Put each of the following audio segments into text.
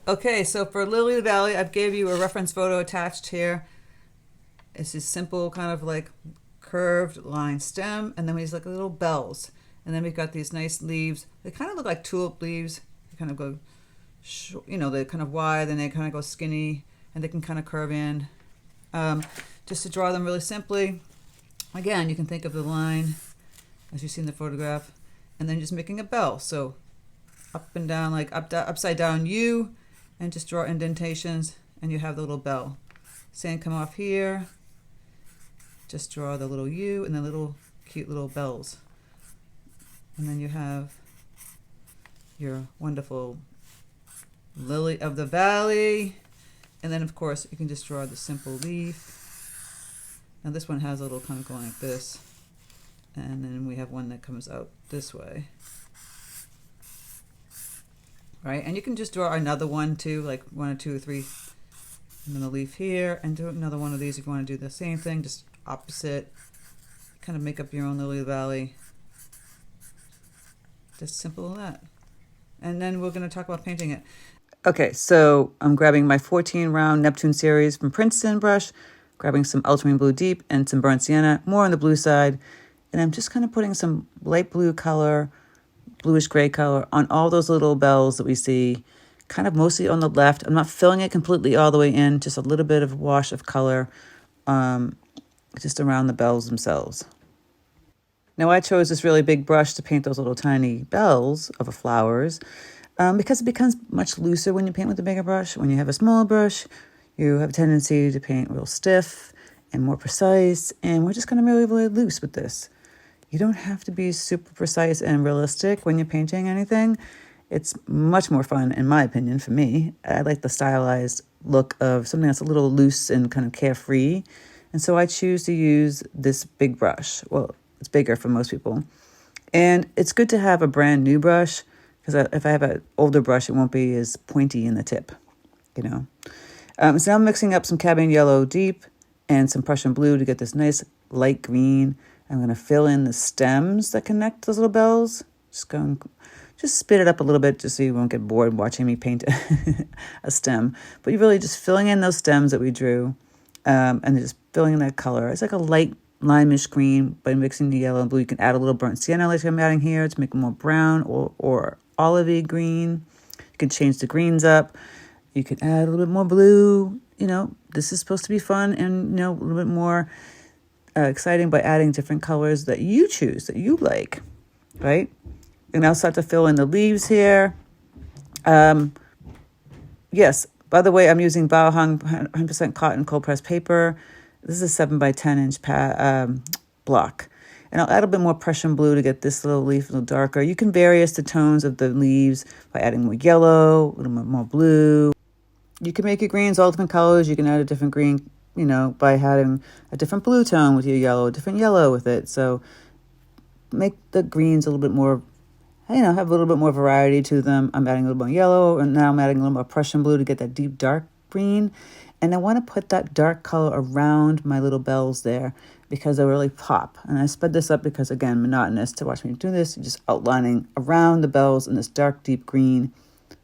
Okay, so for Lily Valley, I've gave you a reference photo attached here. It's this simple kind of like curved line stem, and then we use like little bells. And then we've got these nice leaves. They kind of look like tulip leaves. They kind of go, they're kind of wide, then they kind of go skinny, and they can kind of curve in. Just to draw them really simply, again, you can think of the line as you see in the photograph, and then just making a bell. So up and down, like upside down U, and just draw indentations, and you have the little bell. Same come off here, just draw the little U and the little cute little bells. And then you have your wonderful lily of the valley. And then of course you can just draw the simple leaf. Now this one has a little kind of going like this. And then we have one that comes out this way. Right, and you can just draw another one too, like 1 or 2 or 3. And then the leaf here, and do another one of these if you want to do the same thing, just opposite. Kind of make up your own lily of the valley. Just simple as that. And then we're going to talk about painting it. Okay, so I'm grabbing my 14 round Neptune series from Princeton brush, grabbing some ultramarine blue deep and some burnt sienna, more on the blue side. And I'm just kind of putting some light blue color, bluish gray color on all those little bells that we see, kind of mostly on the left. I'm not filling it completely all the way in, just a little bit of wash of color just around the bells themselves. Now I chose this really big brush to paint those little tiny bells of the flowers because it becomes much looser when you paint with a bigger brush. When you have a smaller brush, you have a tendency to paint real stiff and more precise, and we're just going to be really loose with this. You don't have to be super precise and realistic when you're painting anything. It's much more fun, in my opinion, for me. I like the stylized look of something that's a little loose and kind of carefree. And so I choose to use this big brush. Well, it's bigger for most people. And it's good to have a brand new brush, because if I have an older brush, it won't be as pointy in the tip, So now I'm mixing up some cadmium yellow deep and some Prussian blue to get this nice light green. I'm going to fill in the stems that connect those little bells. Just spit it up a little bit just so you won't get bored watching me paint a stem. But you're really just filling in those stems that we drew and just filling in that color. It's like a light limeish green by mixing the yellow and blue. You can add a little burnt sienna like I'm adding here to make it more brown or olivey green. You can change the greens up. You can add a little bit more blue. This is supposed to be fun and, a little bit more exciting by adding different colors that you choose, that you like, right? And I'll start to fill in the leaves here. Yes, by the way, I'm using Baohong 100% cotton cold pressed paper. This is a 7 by 10 inch block. And I'll add a bit more Prussian blue to get this little leaf a little darker. You can vary the tones of the leaves by adding more yellow, a little bit more blue. You can make your greens all different colors. You can add a different green, by adding a different blue tone with your yellow, a different yellow with it. So make the greens a little bit more, have a little bit more variety to them. I'm adding a little more yellow, and now I'm adding a little more Prussian blue to get that deep dark green. And I want to put that dark color around my little bells there because they really pop. And I sped this up because, again, monotonous to watch me do this. Just outlining around the bells in this dark, deep green,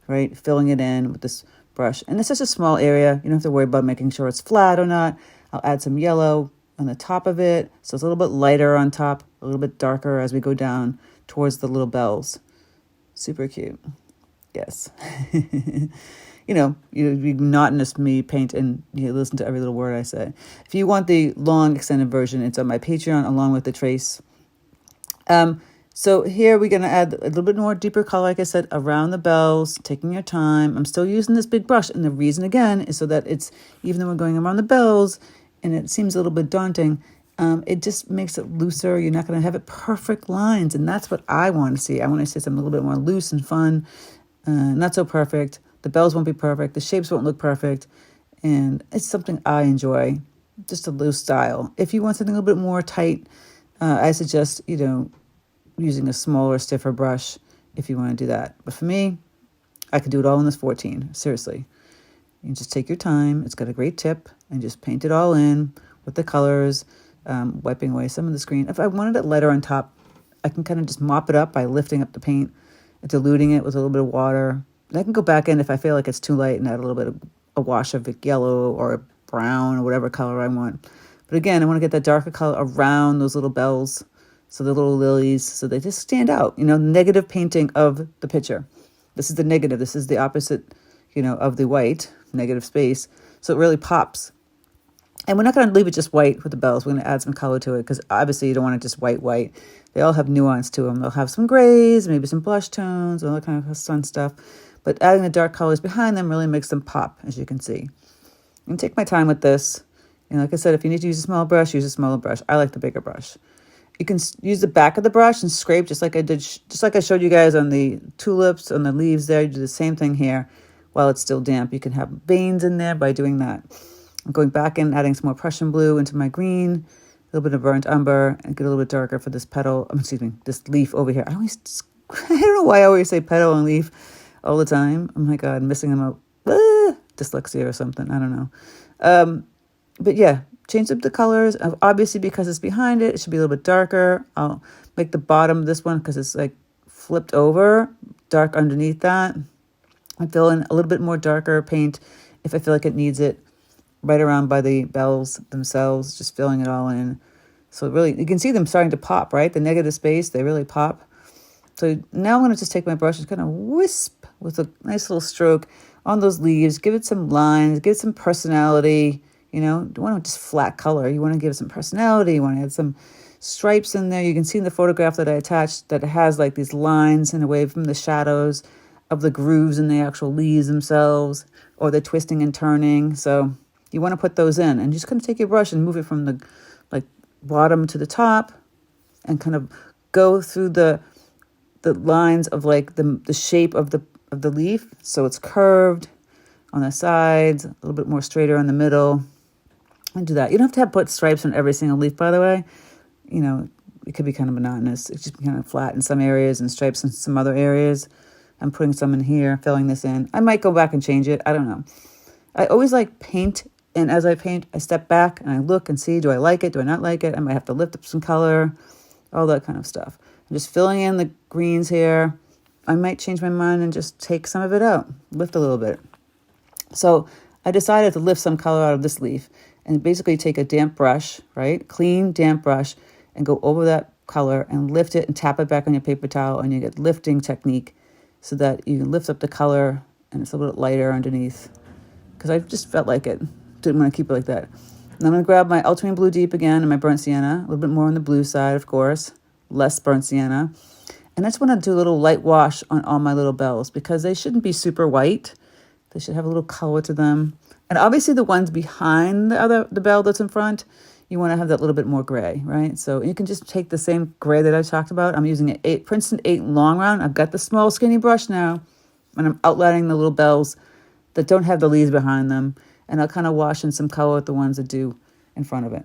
right? Filling it in with this brush. And it's just a small area. You don't have to worry about making sure it's flat or not. I'll add some yellow on the top of it. So it's a little bit lighter on top, a little bit darker as we go down towards the little bells. Super cute. Yes. You'd be monotonous me paint and you listen to every little word I say. If you want the long extended version, it's on my Patreon along with the trace. So here we're going to add a little bit more deeper color, like I said, around the bells, taking your time. I'm still using this big brush. And the reason, again, is so that it's, even though we're going around the bells and it seems a little bit daunting, it just makes it looser. You're not going to have it perfect lines. And that's what I want to see. I want to see something a little bit more loose and fun, not so perfect. The bells won't be perfect. The shapes won't look perfect. And it's something I enjoy, just a loose style. If you want something a little bit more tight, I suggest, using a smaller, stiffer brush if you want to do that. But for me, I could do it all in this 14. Seriously. You just take your time. It's got a great tip and just paint it all in with the colors, wiping away some of the screen. If I wanted it lighter on top, I can kind of just mop it up by lifting up the paint, diluting it with a little bit of water, I can go back in if I feel like it's too light and add a little bit of a wash of yellow or brown or whatever color I want. But again, I want to get that darker color around those little bells, so the little lilies, so they just stand out, negative painting of the picture. This is the negative. This is the opposite, of the white, negative space. So it really pops. And we're not going to leave it just white with the bells. We're going to add some color to it because obviously you don't want it just white. They all have nuance to them. They'll have some grays, maybe some blush tones, all that kind of fun stuff. But adding the dark colors behind them really makes them pop, as you can see. And take my time with this. Like I said, if you need to use a small brush, use a smaller brush. I like the bigger brush. You can use the back of the brush and scrape just like I did, just like I showed you guys on the tulips, on the leaves there. You do the same thing here while it's still damp. You can have veins in there by doing that. I'm going back in, adding some more Prussian blue into my green, a little bit of burnt umber, and get a little bit darker for this petal. This leaf over here. I don't know why I always say petal and leaf all the time. Oh my God, I'm missing them up. Dyslexia or something. I don't know. But yeah, change up the colors. Obviously, because it's behind it, it should be a little bit darker. I'll make the bottom of this one, because it's like flipped over, dark underneath that. I fill in a little bit more darker paint if I feel like it needs it, right around by the bells themselves, just filling it all in. So really, you can see them starting to pop, right? The negative space, they really pop. So now I'm going to just take my brush and kind of wisp with a nice little stroke on those leaves. Give it some lines, give it some personality. You don't want just flat color. You want to give it some personality. You want to add some stripes in there. You can see in the photograph that I attached that it has like these lines in a way from the shadows of the grooves in the actual leaves themselves, or the twisting and turning. So you want to put those in, and just kind of take your brush and move it from the bottom to the top, and kind of go through the lines of the shape of the leaf, so it's curved on the sides, a little bit more straighter in the middle, and do that. You don't have to put stripes on every single leaf, by the way. It could be kind of monotonous. It just be kind of flat in some areas and stripes in some other areas. I'm putting some in here, filling this in. I might go back and change it. I don't know. I always paint. And as I paint, I step back and I look and see, do I like it? Do I not like it? I might have to lift up some color, all that kind of stuff. I'm just filling in the greens here. I might change my mind and just take some of it out, lift a little bit. So I decided to lift some color out of this leaf and basically take a damp brush, right? Clean, damp brush, and go over that color and lift it and tap it back on your paper towel, and you get lifting technique so that you can lift up the color and it's a little bit lighter underneath. Because I just felt like it. Didn't want to keep it like that. And I'm going to grab my ultramarine blue deep again and my burnt sienna, a little bit more on the blue side, of course, less burnt sienna. And I just want to do a little light wash on all my little bells, because they shouldn't be super white. They should have a little color to them. And obviously the ones behind the bell that's in front, you want to have that little bit more gray, right? So you can just take the same gray that I talked about. I'm using an Princeton 8 long round. I've got the small skinny brush now, and I'm outlining the little bells that don't have the leaves behind them. And I'll kind of wash in some color with the ones that do in front of it.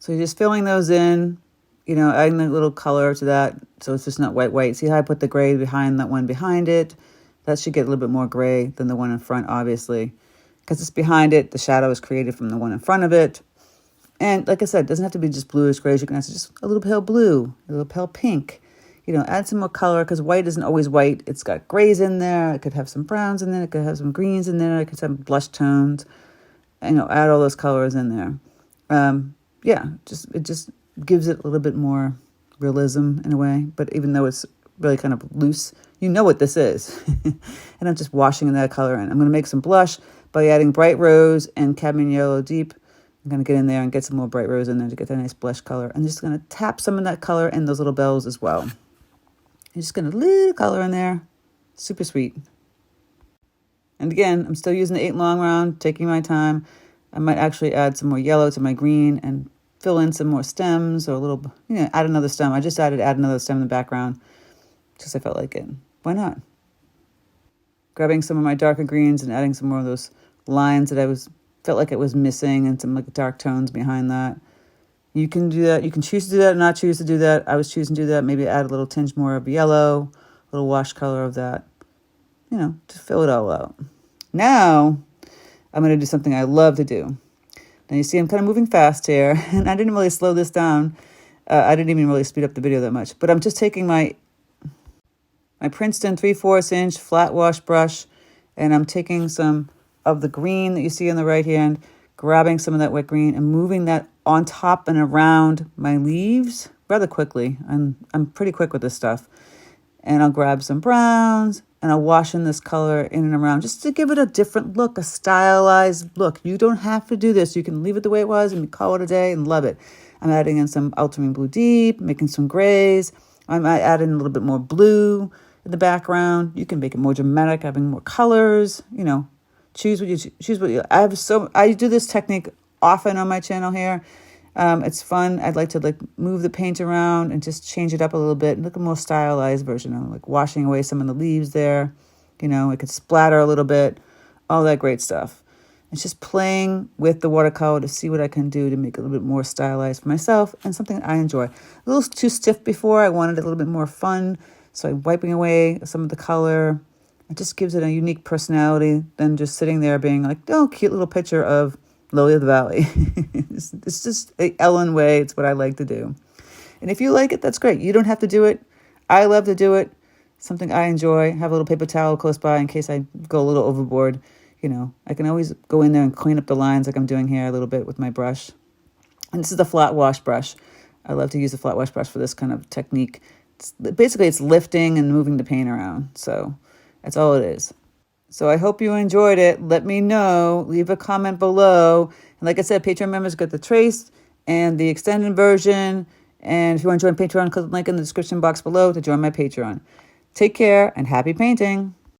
So you're just filling those in, adding a little color to that, so it's just not white. See how I put the gray behind that one behind it? That should get a little bit more gray than the one in front, obviously. Because it's behind it, the shadow is created from the one in front of it. And like I said, it doesn't have to be just bluish grays. You can add just a little pale blue, a little pale pink. Add some more color, because white isn't always white. It's got grays in there. It could have some browns in there. It could have some greens in there. It could have blush tones. Add all those colors in there. It just gives it a little bit more realism in a way. But even though it's really kind of loose, you know what this is. And I'm just washing that color in. I'm going to make some blush by adding bright rose and cadmium yellow deep. I'm going to get in there and get some more bright rose in there to get that nice blush color. I'm just going to tap some of that color in those little bells as well. I'm just going to little color in there. Super sweet. And again, I'm still using the 8 long round, taking my time. I might actually add some more yellow to my green and fill in some more stems, or a little, add another stem. I just add another stem in the background because I felt like it. Why not? Grabbing some of my darker greens and adding some more of those lines that felt like it was missing, and some dark tones behind that. You can do that. You can choose to do that or not choose to do that. I was choosing to do that. Maybe add a little tinge more of yellow, a little wash color of that. To fill it all out. Now, I'm going to do something I love to do. Now, you see I'm kind of moving fast here, and I didn't really slow this down. I didn't even really speed up the video that much. But I'm just taking my my Princeton 3/4 inch flat wash brush, and I'm taking some of the green that you see on the right hand, grabbing some of that wet green and moving that on top and around my leaves rather quickly. I'm pretty quick with this stuff. And I'll grab some browns and I'll wash in this color in and around just to give it a different look, a stylized look. You don't have to do this. You can leave it the way it was and call it a day and love it. I'm adding in some ultramarine blue deep, making some grays. I'm adding a little bit more blue in the background. You can make it more dramatic, having more colors, choose what you I do this technique often on my channel here. It's fun. I'd like to move the paint around and just change it up a little bit and look at a more stylized version. I'm washing away some of the leaves there. It could splatter a little bit, all that great stuff. It's just playing with the watercolor to see what I can do to make it a little bit more stylized for myself and something I enjoy. A little too stiff before. I wanted it a little bit more fun. So I'm wiping away some of the color. It just gives it a unique personality than just sitting there being cute little picture of Lily of the Valley. It's just a Ellen way. It's what I like to do. And if you like it, that's great. You don't have to do it. I love to do it. Something I enjoy. Have a little paper towel close by in case I go a little overboard. I can always go in there and clean up the lines like I'm doing here a little bit with my brush. And this is the flat wash brush. I love to use the flat wash brush for this kind of technique. Basically, it's lifting and moving the paint around. So that's all it is. So I hope you enjoyed it. Let me know. Leave a comment below. And like I said, Patreon members get the trace and the extended version. And if you want to join Patreon, click the link in the description box below to join my Patreon. Take care and happy painting.